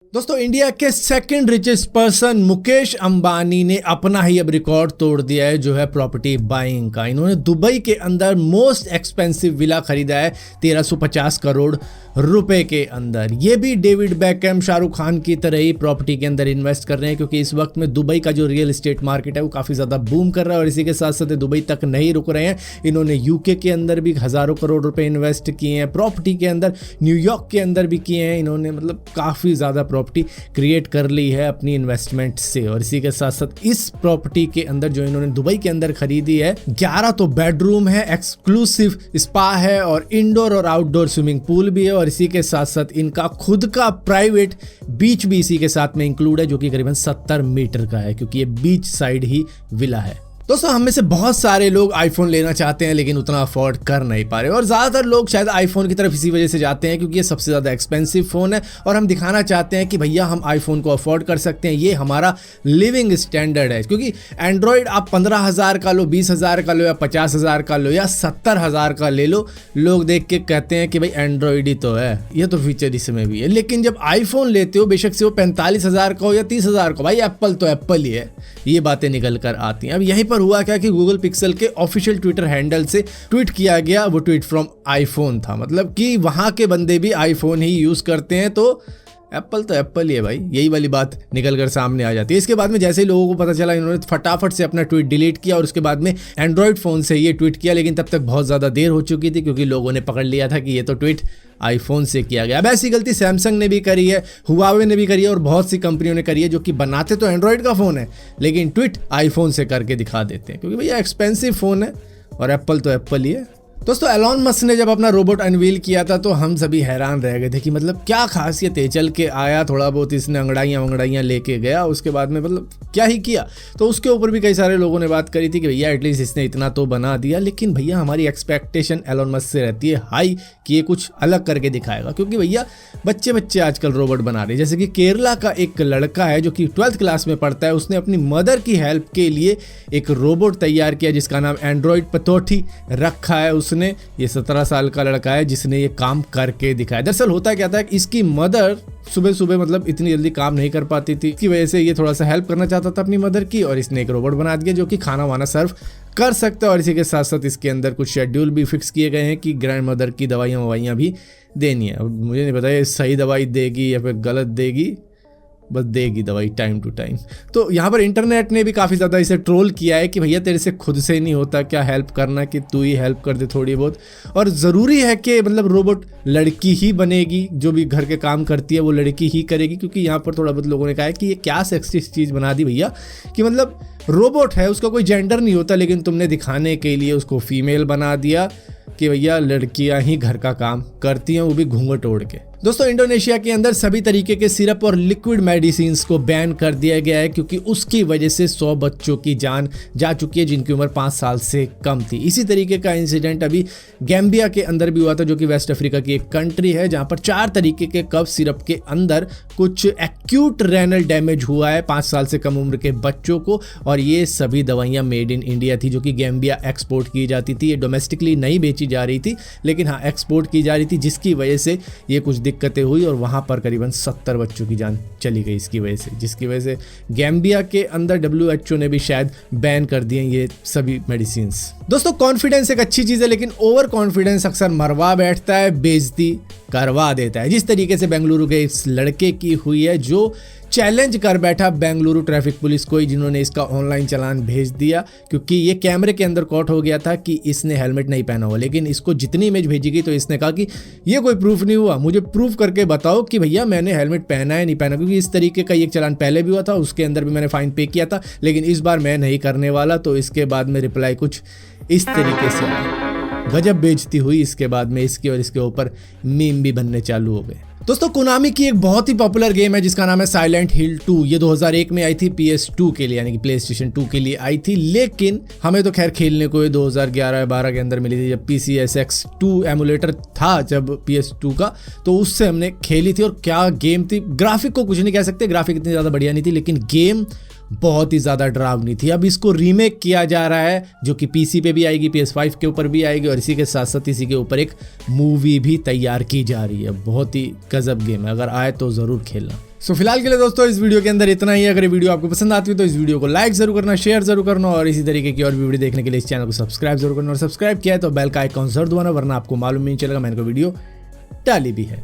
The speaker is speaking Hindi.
दोस्तों इंडिया के second richest person Mukesh Ambani ने अपना ही अब रिकॉर्ड तोड़ दिया है जो है प्रॉपर्टी बाइंग का। इन्होंने दुबई के अंदर मोस्ट एक्सपेंसिव विला खरीदा है 1350 करोड़ रुपए के अंदर। ये भी डेविड बैकहम शाहरुख खान की तरह ही प्रॉपर्टी के अंदर इन्वेस्ट कर रहे हैं क्योंकि इस वक्त में दुबई का जो रियल एस्टेट मार्केट है वो काफ़ी ज़्यादा बूम कर रहा है। और इसी के साथ साथ दुबई तक नहीं रुक रहे हैं, इन्होंने यूके के अंदर भी हज़ारों करोड़ रुपए इन्वेस्ट किए हैं, प्रॉपर्टी के अंदर न्यूयॉर्क के अंदर भी किए हैं। इन्होंने मतलब काफ़ी ज़्यादा प्रॉपर्टी क्रिएट कर ली है अपनी इन्वेस्टमेंट से। और इसी के साथ साथ इस प्रॉपर्टी के अंदर जो इन्होंने दुबई के अंदर खरीदी है 11 तो बेडरूम है, एक्सक्लूसिव स्पा है और इंडोर और आउटडोर स्विमिंग पूल भी है। और इसी के साथ साथ इनका खुद का प्राइवेट बीच भी इसी के साथ में इंक्लूड है जो कि करीबन 70 मीटर का है क्योंकि ये बीच साइड ही विला है। दोस्तों हम में से बहुत सारे लोग आईफोन लेना चाहते हैं लेकिन उतना अफोर्ड कर नहीं पा रहे और ज़्यादातर लोग शायद आईफोन की तरफ इसी वजह से जाते हैं क्योंकि ये सबसे ज़्यादा एक्सपेंसिव फ़ोन है और हम दिखाना चाहते हैं कि भैया हम आईफोन को अफोर्ड कर सकते हैं, ये हमारा लिविंग स्टैंडर्ड है। क्योंकि एंड्रॉयड आप 15,000 का लो, 20,000 का लो या 50,000 का लो या 70,000 का ले लो, लोग देख के कहते हैं कि भाई एंड्रॉयड ही तो है, ये तो फीचर इसमें भी है। लेकिन जब आईफोन लेते हो बेशक से वो 45,000 का हो या 30,000 का, भाई एप्पल तो एप्पल ही है, ये बातें निकल कर आती हैं। अब यहीं पर हुआ क्या कि गूगल पिक्सल के ऑफिशियल ट्विटर हैंडल से ट्वीट किया गया, वो ट्वीट फ्रॉम आईफोन था, मतलब कि वहां के बंदे भी आईफोन ही यूज करते हैं तो एप्पल तो एप्पल ही है भाई, यही वाली बात निकल कर सामने आ जाती है। इसके बाद में जैसे ही लोगों को पता चला इन्होंने फटाफट से अपना ट्वीट डिलीट किया और उसके बाद में एंड्रॉयड फ़ोन से ये ट्वीट किया, लेकिन तब तक बहुत ज़्यादा देर हो चुकी थी क्योंकि लोगों ने पकड़ लिया था कि ये तो ट्वीट आईफोन से किया गया। अब ऐसी गलती सैमसंग ने भी करी है, हुआवे ने भी करी है और बहुत सी कंपनियों ने करी है जो कि बनाते तो एंड्रॉयड का फ़ोन है लेकिन ट्वीट आईफोन से करके दिखा देते हैं क्योंकि भैया एक्सपेंसिव फ़ोन है और एप्पल तो एप्पल ही है। दोस्तों एलॉन मस्क ने जब अपना रोबोट अनवील किया था तो हम सभी हैरान रह गए थे कि मतलब क्या खासियत है, चल के आया, थोड़ा बहुत इसने अंगड़ाइयाँ लेके गया, उसके बाद में मतलब क्या ही किया। तो उसके ऊपर भी कई सारे लोगों ने बात करी थी कि भैया एटलीस्ट इसने इतना तो बना दिया, लेकिन भैया हमारी एक्सपेक्टेशन एलॉन मस्क से रहती है हाई कि ये कुछ अलग करके दिखाएगा क्योंकि भैया बच्चे आजकल रोबोट बना रहे हैं। जैसे कि केरला का एक लड़का है जो कि 12th क्लास में पढ़ता है, उसने अपनी मदर की हेल्प के लिए एक रोबोट तैयार किया जिसका नाम एंड्रॉयड पतोठी रखा है उसने। ये 17 साल का लड़का है जिसने ये काम करके दिखाया। दरअसल होता क्या था, इसकी मदर सुबह सुबह मतलब इतनी जल्दी काम नहीं कर पाती थी, इसकी वजह से ये थोड़ा सा हेल्प करना चाहता था अपनी मदर की और इसने एक रोबोट बना दिया जो कि खाना वाना सर्व कर सकता है। और इसी के साथ साथ इसके अंदर कुछ शेड्यूल भी फिक्स किए गए हैं कि ग्रैंड मदर की दवाइयाँ भी देनी है। मुझे नहीं पता ये सही दवाई देगी या फिर गलत देगी, बस देगी दवाई टाइम टू टाइम। तो यहाँ पर इंटरनेट ने भी काफ़ी ज़्यादा इसे ट्रोल किया है कि भैया तेरे से खुद से नहीं होता क्या हेल्प करना, कि तू ही हेल्प कर दे थोड़ी बहुत। और ज़रूरी है कि मतलब रोबोट लड़की ही बनेगी, जो भी घर के काम करती है वो लड़की ही करेगी, क्योंकि यहाँ पर थोड़ा बहुत लोगों ने कहा है कि ये क्या सेक्सिस्ट चीज़ बना दी भैया कि मतलब रोबोट है उसका कोई जेंडर नहीं होता लेकिन तुमने दिखाने के लिए उसको फीमेल बना दिया कि भैया लड़कियां ही घर का काम करती हैं, वो भी घूंघट ओढ़ के। दोस्तों इंडोनेशिया के अंदर सभी तरीके के सिरप और लिक्विड मेडिसिन को बैन कर दिया गया है क्योंकि उसकी वजह से 100 बच्चों की जान जा चुकी है जिनकी उम्र 5 साल से कम थी। इसी तरीके का इंसिडेंट अभी गैम्बिया के अंदर भी हुआ था जो कि वेस्ट अफ्रीका की एक कंट्री है जहां पर 4 तरीके के कफ सिरप के अंदर कुछ एक्यूट रेनल डैमेज हुआ है 5 साल से कम उम्र के बच्चों को। और ये सभी दवाइयाँ मेड इन इंडिया थी जो कि गैम्बिया एक्सपोर्ट की जाती थी, ये डोमेस्टिकली नहीं बेची जा रही थी लेकिन हाँ एक्सपोर्ट की जा रही थी, जिसकी वजह से ये कुछ दिक्कतें हुई और वहां पर करीबन 70 बच्चों की जान चली गई इसकी वजह से, जिसकी वजह से गैम्बिया के अंदर WHO ने भी शायद बैन कर दिए ये सभी मेडिसिन। दोस्तों कॉन्फिडेंस एक अच्छी चीज है लेकिन ओवर कॉन्फिडेंस अक्सर मरवा बैठता है, बेइज्जती करवा देता है। जिस तरीके से बेंगलुरु के इस लड़के की हुई है जो चैलेंज कर बैठा बेंगलुरु ट्रैफिक पुलिस को, जिन्होंने इसका ऑनलाइन चालान भेज दिया क्योंकि ये कैमरे के अंदर कॉट हो गया था कि इसने हेलमेट नहीं पहना हुआ। लेकिन इसको जितनी इमेज भेजी गई तो इसने कहा कि ये कोई प्रूफ नहीं हुआ, मुझे प्रूफ करके बताओ कि भैया मैंने हेलमेट पहना है नहीं पहना, क्योंकि इस तरीके का एक चालान पहले भी हुआ था, उसके अंदर भी मैंने फाइन पे किया था लेकिन इस बार मैं नहीं करने वाला। तो इसके बाद में रिप्लाई कुछ इस तरीके से आया, गजब बेइज्जती हुई इसके बाद में इसके, और इसके ऊपर मीम भी बनने चालू हो गए। दोस्तों कोनामी की एक बहुत ही पॉपुलर गेम है जिसका नाम है साइलेंट हिल 2। ये 2001 में आई थी PS2 के लिए, यानी कि PlayStation 2 के लिए आई थी, लेकिन हमें तो खैर खेलने को 2011-12 के अंदर मिली थी जब PCSX2 एमुलेटर था जब PS2 का, तो उससे हमने खेली थी। और क्या गेम थी, ग्राफिक को कुछ नहीं कह सकते, ग्राफिक इतनी ज़्यादा बढ़िया नहीं थी लेकिन गेम बहुत ही ज़्यादा डरावनी थी। अब इसको रीमेक किया जा रहा है जो कि PC पे भी आएगी, PS5 के ऊपर भी आएगी, और इसी के साथ साथ इसी के ऊपर एक मूवी भी तैयार की जा रही है। बहुत ही गजब गेम है, अगर आए तो ज़रूर खेलना। सो फिलहाल के लिए दोस्तों इस वीडियो के अंदर इतना ही। अगर ये वीडियो आपको पसंद आती है तो इस वीडियो को लाइक जरूर करना, शेयर जरूर करना, और इसी तरीके की और भी वीडियो देखने के लिए इस चैनल को सब्सक्राइब जरूर करना, और सब्सक्राइब किया है तो बेल का आइकॉन जरूर दबाना, वरना आपको मालूम नहीं चलेगा मैंने कोई वीडियो डाली भी है।